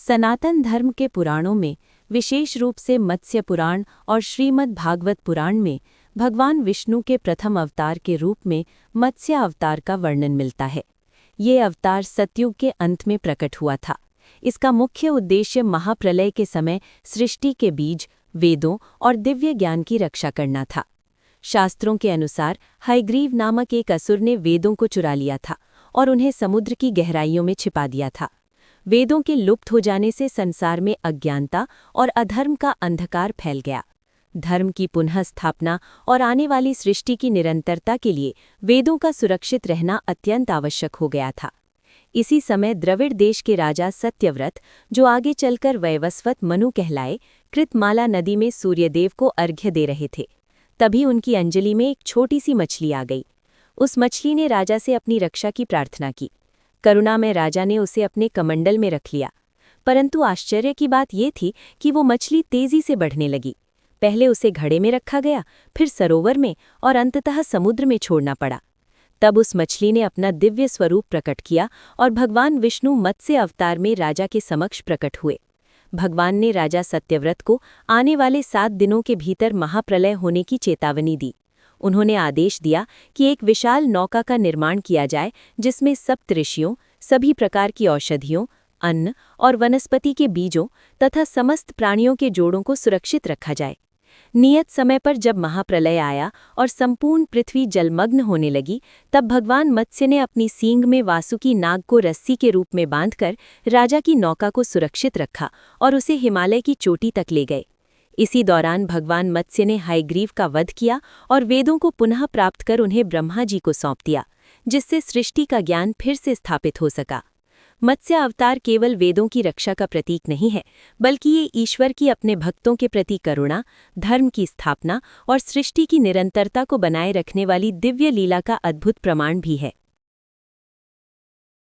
सनातन धर्म के पुराणों में, विशेष रूप से मत्स्य पुराण और श्रीमद् भागवत पुराण में, भगवान विष्णु के प्रथम अवतार के रूप में मत्स्य अवतार का वर्णन मिलता है। ये अवतार सतयुग के अंत में प्रकट हुआ था। इसका मुख्य उद्देश्य महाप्रलय के समय सृष्टि के बीज, वेदों और दिव्य ज्ञान की रक्षा करना था। शास्त्रों के अनुसार हयग्रीव नामक एक असुर ने वेदों को चुरा लिया था और उन्हें समुद्र की गहराइयों में छिपा दिया था। वेदों के लुप्त हो जाने से संसार में अज्ञानता और अधर्म का अंधकार फैल गया। धर्म की पुनः स्थापना और आने वाली सृष्टि की निरंतरता के लिए वेदों का सुरक्षित रहना अत्यंत आवश्यक हो गया था। इसी समय द्रविड़ देश के राजा सत्यव्रत, जो आगे चलकर वैवस्वत मनु कहलाए, कृतमाला नदी में सूर्यदेव को अर्घ्य दे रहे थे। तभी उनकी अंजलि में एक छोटी सी मछली आ गई। उस मछली ने राजा से अपनी रक्षा की प्रार्थना की। करुणा में राजा ने उसे अपने कमंडल में रख लिया। परंतु आश्चर्य की बात यह थी कि वो मछली तेजी से बढ़ने लगी। पहले उसे घड़े में रखा गया, फिर सरोवर में और अंततः समुद्र में छोड़ना पड़ा। तब उस मछली ने अपना दिव्य स्वरूप प्रकट किया और भगवान विष्णु मत्स्य अवतार में राजा के समक्ष प्रकट हुए। भगवान ने राजा सत्यव्रत को आने वाले 7 दिनों के भीतर महाप्रलय होने की चेतावनी दी। उन्होंने आदेश दिया कि एक विशाल नौका का निर्माण किया जाए, जिसमें सप्तऋषियों, सभी प्रकार की औषधियों, अन्न और वनस्पति के बीजों तथा समस्त प्राणियों के जोड़ों को सुरक्षित रखा जाए। नियत समय पर जब महाप्रलय आया और संपूर्ण पृथ्वी जलमग्न होने लगी, तब भगवान मत्स्य ने अपनी सींग में वासुकी नाग को रस्सी के रूप में बांधकर राजा की नौका को सुरक्षित रखा और उसे हिमालय की चोटी तक ले गए। इसी दौरान भगवान मत्स्य ने हयग्रीव का वध किया और वेदों को पुनः प्राप्त कर उन्हें ब्रह्मा जी को सौंप दिया, जिससे सृष्टि का ज्ञान फिर से स्थापित हो सका। मत्स्य अवतार केवल वेदों की रक्षा का प्रतीक नहीं है, बल्कि ये ईश्वर की अपने भक्तों के प्रति करुणा, धर्म की स्थापना और सृष्टि की निरंतरता को बनाए रखने वाली दिव्य लीला का अद्भुत प्रमाण भी है।